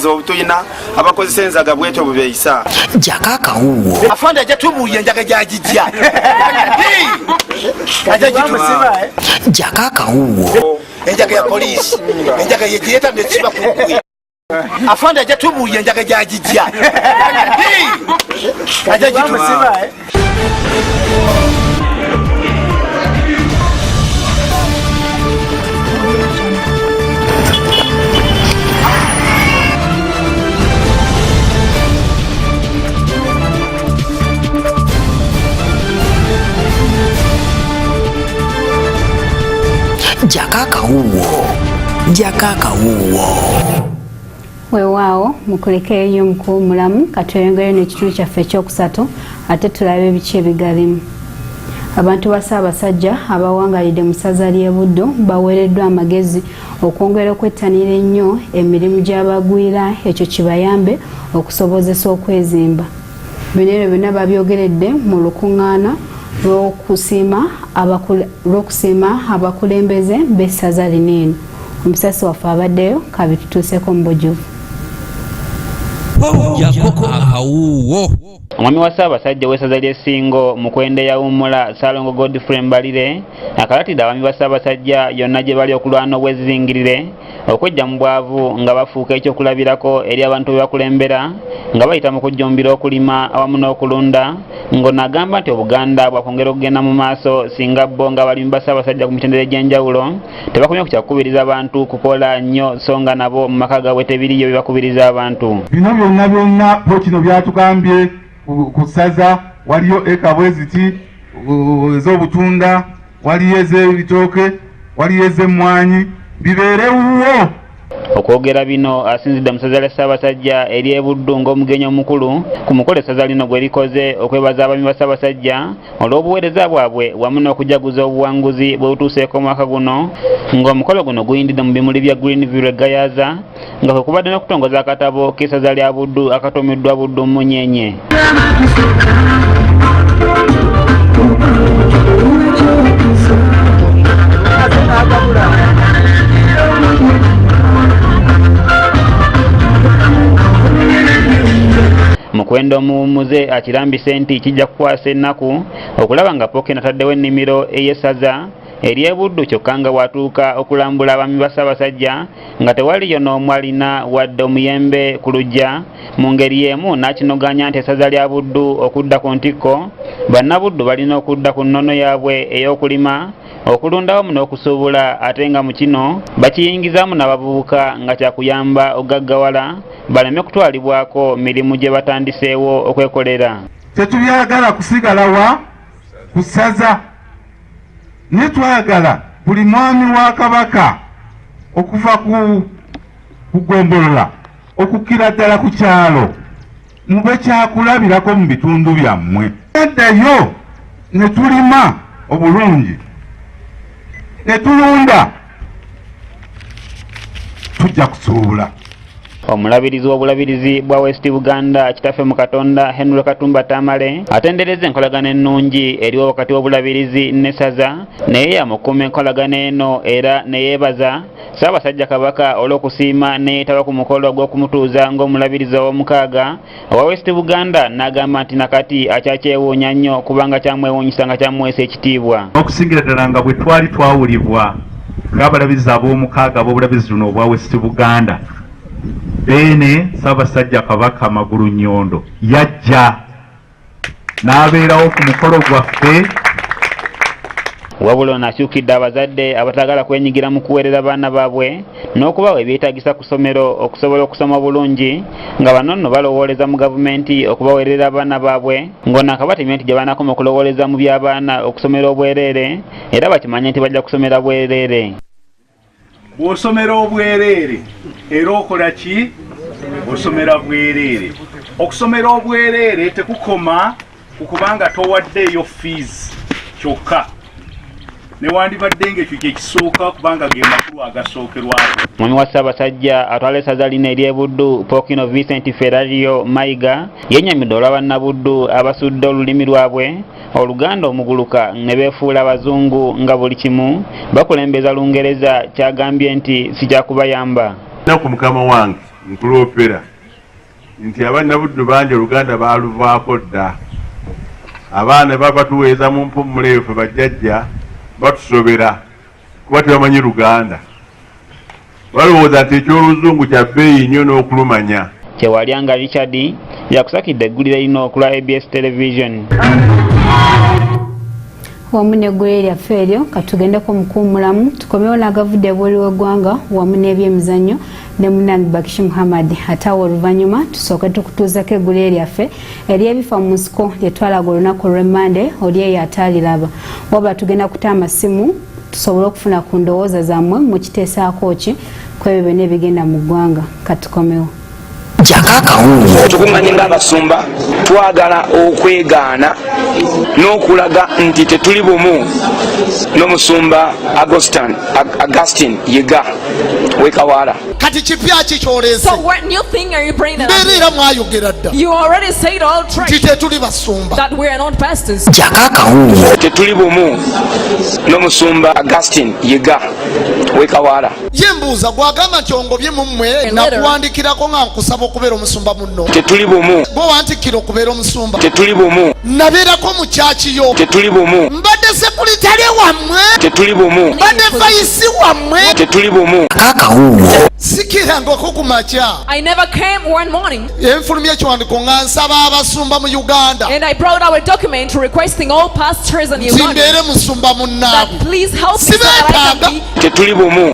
zo tuyina abakozesa enzaga bweto bubeisa jakaka uwo afanda jatubuye njaga jajijja aja jitusima jakaka uwo enjaga ya polisi enjaga yejireta netsiba kugwe afanda jatubuye njaga jajijja aja jitusima jakaka uwo jakaka uwo weewaawo mukulekeyo mukulu mulamu katweyongere n'ekitundu kyaffe ekyokusatu ate tulabe biki ebigalimu. Abantu ba Ssaabasajja abawangalidde mu ssaza ly'e Buddu baweereddwa amagezi okwongera okwettanira ennyo emirimu gy'abagwira ekyo kibayambe okusobozesa okwezimba. Bino ebyo byonna babyogeredde mu lukuŋŋaana lw'okusiima abakulembeze b'essaza lino eno. Omusasi waffe abaddeyo kabitutuuseko mu bujjuvu. Omwami wa Ssaabasajja w'essaza ly'e Ssingo Mukwende yawummula Ssaalongo Godfrey Mbalire akalatidde abaami ba Ssaabasajja yonna gye bali okulwana obwezizingirire okwejja mu bwavu nga bafuuka ekyokulabirako eri abantu be bakulembera nga bayita mu kujjumbira okulima awamu n'okulunda ng'ono agamba nti Obuganda bwakwongera okugenda mu maaso singa bo nga abalimi ba Ssaabasajja ku mitendera egy'enjawulo tebakomye ku kyakukubiriza abantu kukola nnyo so nga nabo mu maka gaabwe tebiriyo bye bakubiriza abantu. Bino byonna bo kino byatugambye ku ssaza waliyo eka bwe ziti ez'obutunda waliyo ez'ebitooke waliyo ez'emmwanyi bibeerewuwo. Okwogera bino asinzidde mu ssaza lya Ssaabasajja ery'e Buddu ng'omugenyi omukulu ku mukolo essaza lino gwe likoze okwebaza abaami ba Ssaabasajja olw'obuweereza bwabwe wamu n'okujaguza obuwanguzi bwe butuuseeko omwaka guno ng'omukolo guno guyindidde mu bimuli bya Greenville Gayaza nga kwe kubadde n'okutongoza akatabo k'essaza lya Buddu akatuumiddwa Buddu Munyenye. Mukwende omuwummuze akirambise nti kijja kukwasa ennaku okulaba nga Ppookino ataddewo ennimiro ey'essaza ery'e Buddu kyokka nga watuuka okulambula abaami ba Ssaabasajja nga tewaliyo n'omu alina wadde omuyembe ku luggya mu ngeri y'emu n'akinoganya nti essaza lya Buddu okudda ku ntikko bannabuddu balina okudda ku nnono yaabwe ey'okulima okulundawo mu n'okusuubula ate nga mu kino bakiyingizaamu n'abavubuka nga kyakuyamba okugaggawala baleme kutwalibwako mirimu gye batandiseewo okwekolera. Tetubyagala kusigalawa ku ssaza ne twagala buli mwami wa Kabaka okuva ku kugombolola okukkira ddala ku kyalo mube kyakulabirako mu bitundu byammwe. Addayo ne tulima obulungi ne tulunda tujja kusuubula. Omulabirizi w'obulabirizi bwa West Buganda kitaffe mu Katonda Henry Katumba Tamale atendereza enkolagana ennungi eriwo wakati w'obulabirizi n'essaza naye yamukuuma enkolagana eno era ne yeebaza Ssaabasajja Kabaka olw'okusiima ne yeetaba ku mukolo gw'okumutuuza ng'omulabirizi ow'omukaaga owa West Buganda n'agamba nti nakati akyakyewuunya nnyo kubanga kyamwewuunyisa nga kyamuweesa ekitiibwa. Okusingira ddala nga bwe twali twawulibwa ng'abalabirizi ab'omukaaga ab'obulabirizi luno obwa West Buganda Bene Ssaabasajja Kabaka Magulu Nnyondo yajja n'abeerawo ku mukolo gwaffe. Wabula n'akyukidde abazadde abatagala kwenyigira mu kuweerera baana baabwe n'okubawa ebyetaagisa ku ssomero okusobola okusoma bulungi nga bano nno balowooleza mu gavumenti okubaweerera abaana baabwe ng'ono akabatemye nti gye banakoma okulowooleza mu by'abaana okusomera obwereere era bakimanye nti bajja kusomera bwereere. Bw'osomera obwereere era okola ki? Osomera bwereere. Okusomera obwereere tekukoma ku kubanga towaddeeyo fees kyokka. Newandibadde ng'ekyo kye kisooka kubanga ge makulu agasookerwako. Mwami wa Ssaabasajja atwala essaza lino ery'e Buddu Ppookino Vincent Ferrario Mayiga yennyamidde olwa bannabuddu abasudde olulimi lwabwe Oluganda omuguluka ne beefuula abazungu nga buli kimu bakulembeza Lungereza kyagambye nti si kyakubayamba. Naku mukama wange nkulopera nti abannabuddu bangi oluganda baluvaako dda abaana babatuweeza mu mpumuleefu bajjajja batusobera kuba tebamanyi luganda balowooza nti ekyoluzungu kya bbeeyi nnyo n'okulumanya. Kyewalyanga Richard yakusakidde eggulire lino okulwa ABS Television. wamu n'eggulire lyaffe eryo katugendeko mukuumulamu tukomewo n'agavudde ebweru w'eggwanga wamu n'ebyemizannyo ne munange Bakishi Muhammad ate awo oluvannyuma tusooke tukutuuzako eggulire lyaffe ery'ebifa mu nsiko lye twalaga olunaku olw'Emmande oli eyo ataaliraba wabula tugenda kuta amasimu tusobole okufuna ku ndowooza zammwe mukiteesaako ki ku ebyo byonna ebigenda mu ggwanga katukomewo. Tukuŋŋanye ng'abasumba twagala okwegaana n'okulaga nti tetuli bumu n'omusumba Augustine Yiga w'Ekawala. Kati kipya kikyoleze. So what new thing are you bringing up? Mbeerera mwayogera dda. You already said all true. Nti tetuli basumba. That we are not pastors. Tetuli bumu n'omusumba Augustine Yiga w'Ekawala. Ye mbuuza gwagamba nti ongobye mu mmwe nakuwandikirako nga nkusaba okubeera omusumba munno. Tetuli bumu. Bwe wantikira okubeera omusumba. Tetuli bumu. Nabeerako mu kyakiyo. Tetuli bumu. Mbadde sekuritale wammwe. Tetuli bumu. Mbadde fayisi wammwe. Tetuli bumu. Sikirangako ku makya. I never came one morning. Enfulumya ekiwandiiko nga nsaba abasumba mu Uganda. And I brought our document requesting all pastors in Uganda. Mbeere musumba munnaabwe. That please help me so that I can be. Tetuli bumu.